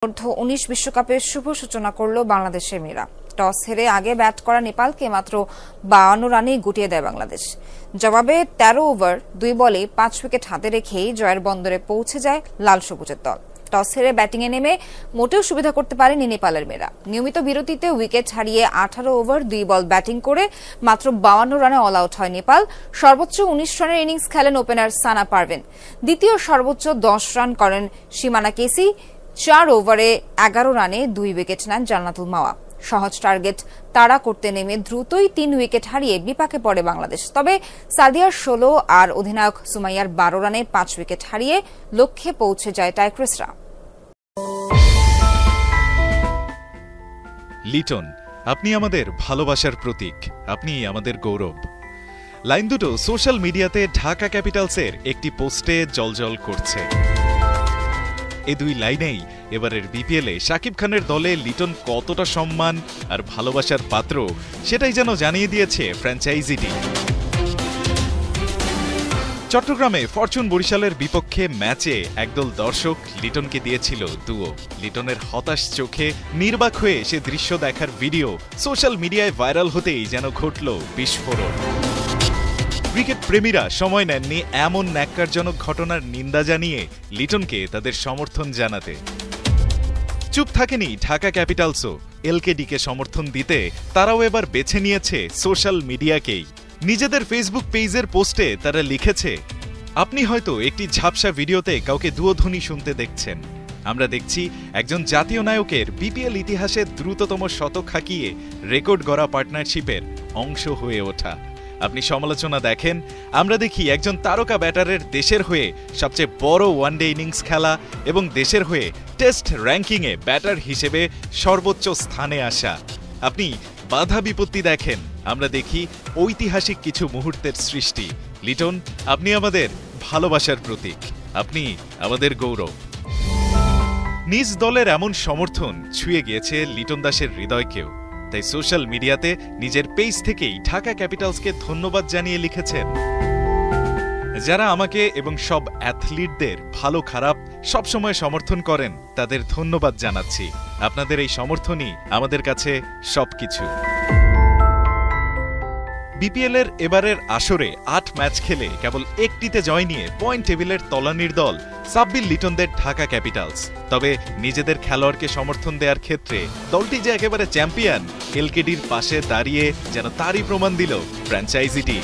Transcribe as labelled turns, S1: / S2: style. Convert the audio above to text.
S1: অনূর্ধ্ব-19 বিশ্বকাপের শুভ সূচনা করল বাংলাদেশের মেয়েরা। টস হেরে আগে ব্যাট করা নেপালকে মাত্র 52 রানেই গুটিয়ে দেয় বাংলাদেশ। জবাবে 13 ওভার 2 বলে 5 উইকেট হাতে রেখেই জয়ের বন্দরে পৌঁছে যায় লাল সবুজের দল। টস হেরে ব্যাটিংয়ে নেমে মোটেও সুবিধা করতে পারেনি নেপালের মেয়েরা। নিয়মিত বিরতিতে উইকেট হারিয়ে 18 ওভার 2 বল ব্যাটিং করে মাত্র 52 রানে অল আউট হয় নেপাল। সর্বোচ্চ 19 রানের ইনিংস খেলেন ওপেনার সানা পারভীন। দ্বিতীয় সর্বোচ্চ 10 রান করেন সীমানা কেসি। 4 ওভারে 11 রানে 2 উইকেট নেন জান্নাতুল মাওয়া। সহজ টার্গেট তাড়া করতে নেমে দ্রুতই 3 উইকেট হারিয়ে বিপাকে পড়ে বাংলাদেশ। তবে সাদিয়ার 16 আর অধিনায়ক সুমাইয়ার 12 রানে 5 উইকেট হারিয়ে লক্ষ্যে পৌঁছে যায় টাইগ্রেসরা।
S2: লিটন, আপনি আমাদের ভালোবাসার প্রতীক, আপনি আমাদের গৌরব। লাইন দুটো সোশ্যাল মিডিয়াতে ঢাকা ক্যাপিটালসের একটি পোস্টে জ্বলজ্বল করছে। এই দুই লাইনেই এবারের বিপিএলে শাকিব খানের দলে লিটন কতটা সম্মান আর ভালোবাসার পাত্র সেটাই যেন জানিয়ে দিয়েছে ফ্র্যাঞ্চাইজিটি। চট্টগ্রামে ফরচুন বরিশালের বিপক্ষে ম্যাচে একদল দর্শক লিটনকে দিয়েছিল দুয়ো। লিটনের হতাশ চোখে নির্বাক হয়ে সে দৃশ্য দেখার ভিডিও সোশ্যাল মিডিয়ায় ভাইরাল হতেই যেন ঘটল বিস্ফোরণ। ক্রিকেট প্রেমীরা সময় নেননি এমন ন্যাক্কারজনক ঘটনার নিন্দা জানিয়ে লিটনকে তাদের সমর্থন জানাতে। চুপ থাকেনি ঢাকা ক্যাপিটালসও। এলকেডিকে সমর্থন দিতে তারাও এবার বেছে নিয়েছে সোশ্যাল মিডিয়াকেই। নিজেদের ফেসবুক পেজের পোস্টে তারা লিখেছে, আপনি হয়তো একটি ঝাপসা ভিডিওতে কাউকে দুয়োধ্বনি শুনতে দেখছেন। আমরা দেখছি একজন জাতীয় নায়কের বিপিএল ইতিহাসে দ্রুততম শতক হাঁকিয়ে রেকর্ড গড়া পার্টনারশিপের অংশ হয়ে ওঠা। আপনি সমালোচনা দেখেন, আমরা দেখি একজন তারকা ব্যাটারের দেশের হয়ে সবচেয়ে বড় ওয়ানডে ইনিংস খেলা এবং দেশের হয়ে টেস্ট র্যাঙ্কিংয়ে ব্যাটার হিসেবে সর্বোচ্চ স্থানে আসা। আপনি বাধা বিপত্তি দেখেন, আমরা দেখি ঐতিহাসিক কিছু মুহূর্তের সৃষ্টি। লিটন, আপনি আমাদের ভালোবাসার প্রতীক, আপনি আমাদের গৌরব। নিজ দলের এমন সমর্থন ছুঁয়ে গিয়েছে লিটন দাসের হৃদয়কেও। তাই সোশ্যাল মিডিয়াতে নিজের পেজ থেকেই ঢাকা ক্যাপিটালসকে ধন্যবাদ জানিয়ে লিখেছেন, যারা আমাকে এবং সব অ্যাথলিটদের ভালো খারাপ সবসময় সমর্থন করেন তাদের ধন্যবাদ জানাচ্ছি। আপনাদের এই সমর্থনই আমাদের কাছে সবকিছু। বিপিএলের এবারের আসরে 8 ম্যাচ খেলে কেবল একটিতে জয় নিয়ে পয়েন্ট টেবিলের তলানির দল সাব্বির লিটনদের ঢাকা ক্যাপিটালস। তবে নিজেদের খেলোয়াড়কে সমর্থন দেওয়ার ক্ষেত্রে দলটি যে একেবারে চ্যাম্পিয়ন, এলকেডির পাশে দাঁড়িয়ে যেন তারই প্রমাণ দিল ফ্র্যাঞ্চাইজিটি।